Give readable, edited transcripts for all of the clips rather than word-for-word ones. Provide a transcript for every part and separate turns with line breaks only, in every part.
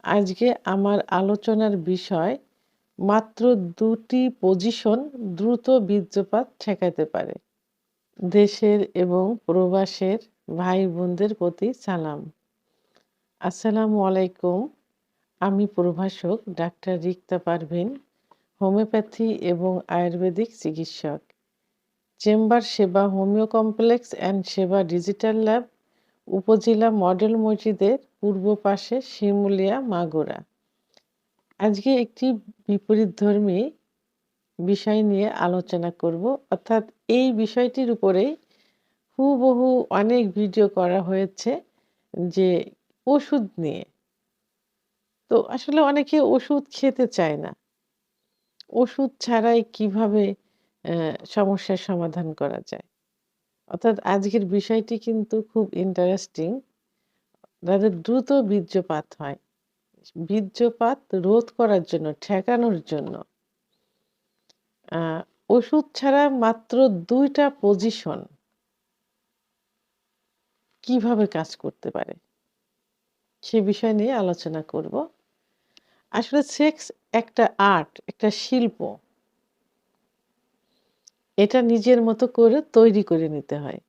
আজকে আমার আলোচনার বিষয় মাত্র ২টি পজিশন দ্রুত বীর্যপাত ঠেকাতে পারে। দেশের এবং প্রবাসের ভাই-বোনদের প্রতি সালাম। আসসালামু আলাইকুম। আমি প্রভাষক ডাক্তার রিক্তা পারভীন, হোমিওপ্যাথি এবং আয়ুর্বেদিক চিকিৎসক। চেম্বার সেবা হোমিও কমপ্লেক্স অ্যান্ড সেবা ডিজিটাল ল্যাব, উপজেলা মডেল মসজিদের পূর্ব পাশে, শিমুলিয়া, মাগুরা। আজকে একটি বিপরীতধর্মী বিষয় নিয়ে আলোচনা করব, অর্থাৎ এই বিষয়টির উপরেই হুবহু অনেক ভিডিও করা হয়েছে যে ওষুধ নিয়ে। তো আসলে অনেকে ওষুধ খেতে চায় না। ওষুধ ছাড়াই কিভাবে সমস্যার সমাধান করা যায়। অর্থাৎ আজকের বিষয়টি কিন্তু খুব ইন্টারেস্টিং। যাদের দ্রুত বীর্যপাত হয়, বীর্যপাত রোধ করার জন্য, ঠেকানোর জন্য আ ওষুধ ছাড়া মাত্র ২ টা পজিশন কিভাবে কাজ করতে পারে? সে বিষয় নিয়ে আলোচনা করব। আসলে সেক্স একটা আর্ট, একটা শিল্প। এটা নিজের মতো করে তৈরি করে নিতে হয়।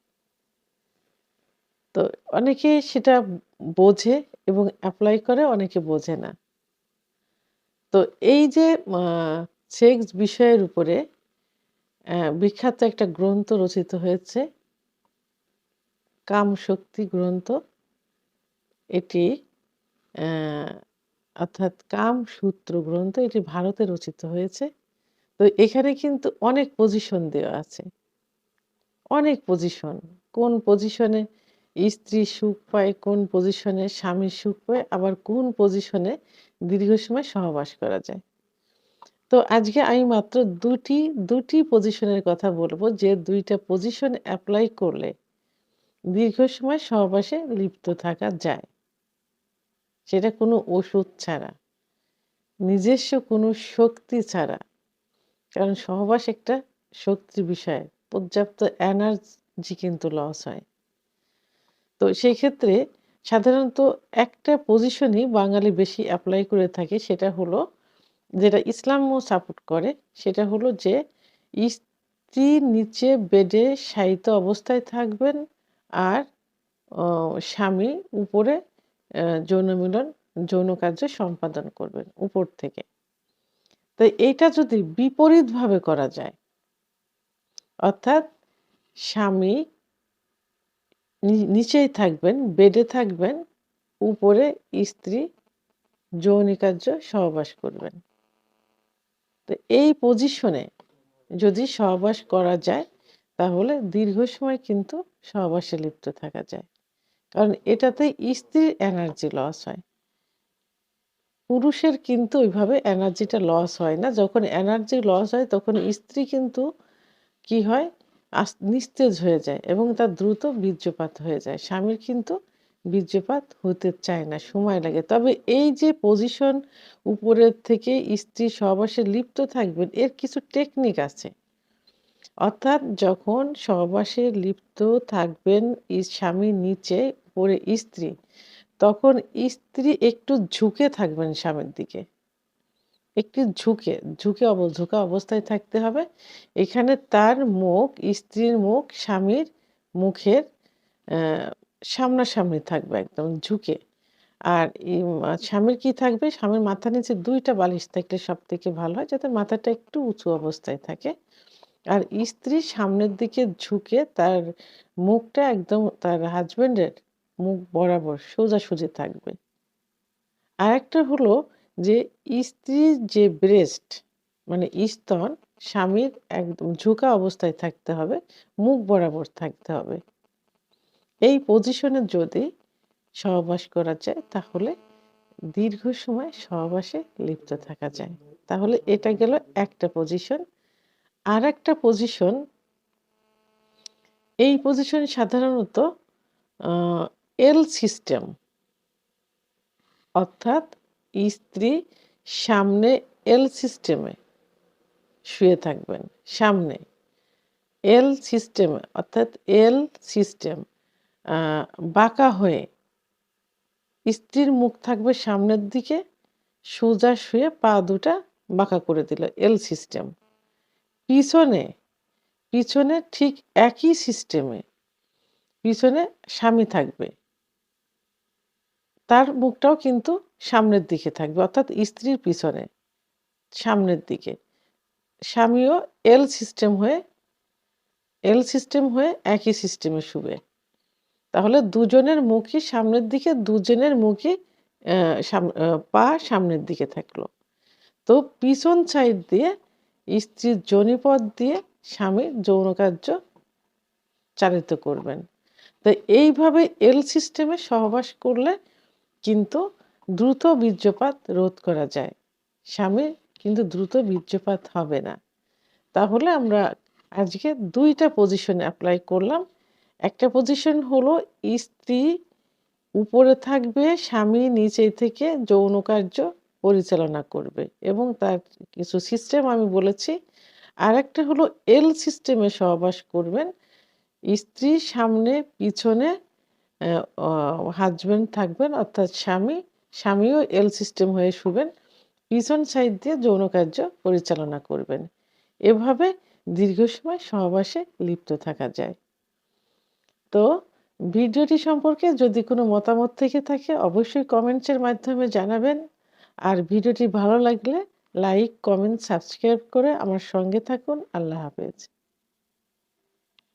তো অনেকে সেটা বোঝে এবং এপ্লাই করে, অনেকে বোঝে না। তো এই যে আ সেক্স বিষয়ের উপরে বিখ্যাত একটা গ্রন্থ রচিত হয়েছে, কামশক্তি গ্রন্থ। এটি অ্যা অর্থাৎ কামসূত্র গ্রন্থ, এটি ভারতে রচিত হয়েছে। তো এখানে কিন্তু অনেক পজিশন দেওয়া আছে। অনেক পজিশন। কোন পজিশনে স্ত্রী সুখ পায়, কোন পজিশনে স্বামী সুখ পায়, আবার কোন পজিশনে দীর্ঘ সময় সহবাস করা যায়। তো আজকে আমি মাত্র ২টি পজিশনের কথা বলব, যে ২ টা পজিশন এপ্লাই করলে দীর্ঘ সময় সহবাসে লিপ্ত থাকা যায়। সেটা কোনো ওষুধ ছাড়া, নিজস্ব কোনো শক্তি ছাড়া। কারণ সহবাস একটা শক্তির বিষয়। পর্যাপ্ত এনার্জি কিন্তু লস হয়। তো সেই ক্ষেত্রে সাধারণত একটা পজিশনই বাঙালি বেশি এপ্লাই করে থাকে, সেটা হলো, যেটা ইসলামও সাপোর্ট করে, সেটা হলো যে স্ত্রী নিচে বেডে শায়িত অবস্থায় থাকবেন আর অ স্বামী উপরে যৌন মিলন, যৌন কার্য সম্পাদন করবেন উপর থেকে। তো এইটা যদি বিপরীতভাবে করা যায়, অর্থাৎ স্বামী নিচেই থাকবেন, বেডে থাকবেন, উপরে স্ত্রী যৌনিকার্য সহবাস করবেন। তো এই পজিশনে যদি সহবাস করা যায়, তাহলে দীর্ঘ সময় কিন্তু সহবাসে লিপ্ত থাকা যায়। কারণ এটাতে স্ত্রীর এনার্জি লস হয়। পুরুষের কিন্তু ওইভাবে এনার্জিটা লস হয় না। যখন এনার্জি লস হয়, তখন স্ত্রী কিন্তু কি হয়? নিস্তেজ হয়ে যায় এবং তার দ্রুত বীর্যপাত হয়ে যায়। স্বামীর কিন্তু বীর্যপাত হতে চায় না, সময় লাগে। তবে এই যে পজিশন, উপরের থেকে স্ত্রী সহবাসে লিপ্ত থাকবেন, এর কিছু টেকনিক আছে। অর্থাৎ যখন সহবাসে লিপ্ত থাকবেন স্বামী নিচে, উপরে স্ত্রী, তখন স্ত্রী একটু ঝুঁকে থাকবেন স্বামীর দিকে। একটু ঝুঁকা অবস্থায় থাকতে হবে। এখানে তার মুখ, স্ত্রীর মুখ স্বামীর মুখের অ্যা সামনাসামনি থাকবে, একদম ঝুঁকে। আর স্বামীর কি থাকবে? স্বামীর মাথার নিচে ২ টা বালিশ থাকলে সবথেকে ভালো হয়, যাতে মাথাটা একটু উঁচু অবস্থায় থাকে। আর স্ত্রী সামনের দিকে ঝুঁকে, তার মুখটা একদম তার হাসব্যান্ডের মুখ বরাবর সোজাসুজি থাকবে। আরেকটা হলো যে স্ত্রীর যে ব্রেস্ট, মানে স্তন, স্বামীর একদম ঝুঁকা অবস্থায় থাকতে হবে, মুখ বরাবর থাকতে হবে। এই পজিশনে যদি সহবাস করা যায়, তাহলে দীর্ঘ সময় সহবাসে লিপ্ত থাকা যায়। তাহলে এটা গেল একটা পজিশন। আরেকটা পজিশন, এই পজিশন সাধারণত আ এল সিস্টেম, অর্থাৎ স্ত্রী সামনে এল সিস্টেমে শুয়ে থাকবেন। সামনে এল সিস্টেমে, অর্থাৎ এল সিস্টেম, আ বাঁকা হয়ে স্ত্রীর মুখ থাকবে সামনের দিকে, সোজা শুয়ে পা দুটা বাঁকা করে দিল, এল সিস্টেম। পিছনে পিছনে ঠিক একই সিস্টেমে পিছনে স্বামী থাকবে, তার মুখটাও কিন্তু সামনের দিকে থাকবে, অর্থাৎ স্ত্রীর পিছনে সামনের দিকে। স্বামীও এল সিস্টেম হয়ে একই সিস্টেমে শুবে। তাহলে দুজনের মুখই সামনের দিকে, দুজনের মুখই পা সামনের দিকে থাকলো। তো পিছন সাইড দিয়ে স্ত্রীর যোনিপথ দিয়ে স্বামীর যৌন কার্য চালিত করবেন। তো এইভাবে এল সিস্টেমে সহবাস করলে কিন্তু দ্রুত বীর্যপাত রোধ করা যায়, স্বামীর কিন্তু দ্রুত বীর্যপাত হবে না। তাহলে আমরা আজকে 2টা পজিশন অ্যাপ্লাই করলাম। একটা পজিশন হলো স্ত্রী উপরে থাকবে, স্বামী নিচে থেকে যৌন কার্য পরিচালনা করবে এবং তার কিছু সিস্টেম আমি বলেছি। আরেকটা হলো এল সিস্টেমে সহবাস করবেন, স্ত্রী সামনে পিছনে হাজব্যান্ড থাকবেন, অর্থাৎ স্বামীও এল সিস্টেম হয়ে শুবেন, পিছন সাইড দিয়ে যৌন কার্য পরিচালনা করবেন। এভাবে দীর্ঘ সময় সহবাসে লিপ্ত থাকা যায়। তো ভিডিওটি সম্পর্কে যদি কোনো মতামত থেকে থাকে অবশ্যই কমেন্টসের মাধ্যমে জানাবেন। আর ভিডিওটি ভালো লাগলে লাইক, কমেন্ট, সাবস্ক্রাইব করে আমার সঙ্গে থাকুন। আল্লাহ হাফেজ।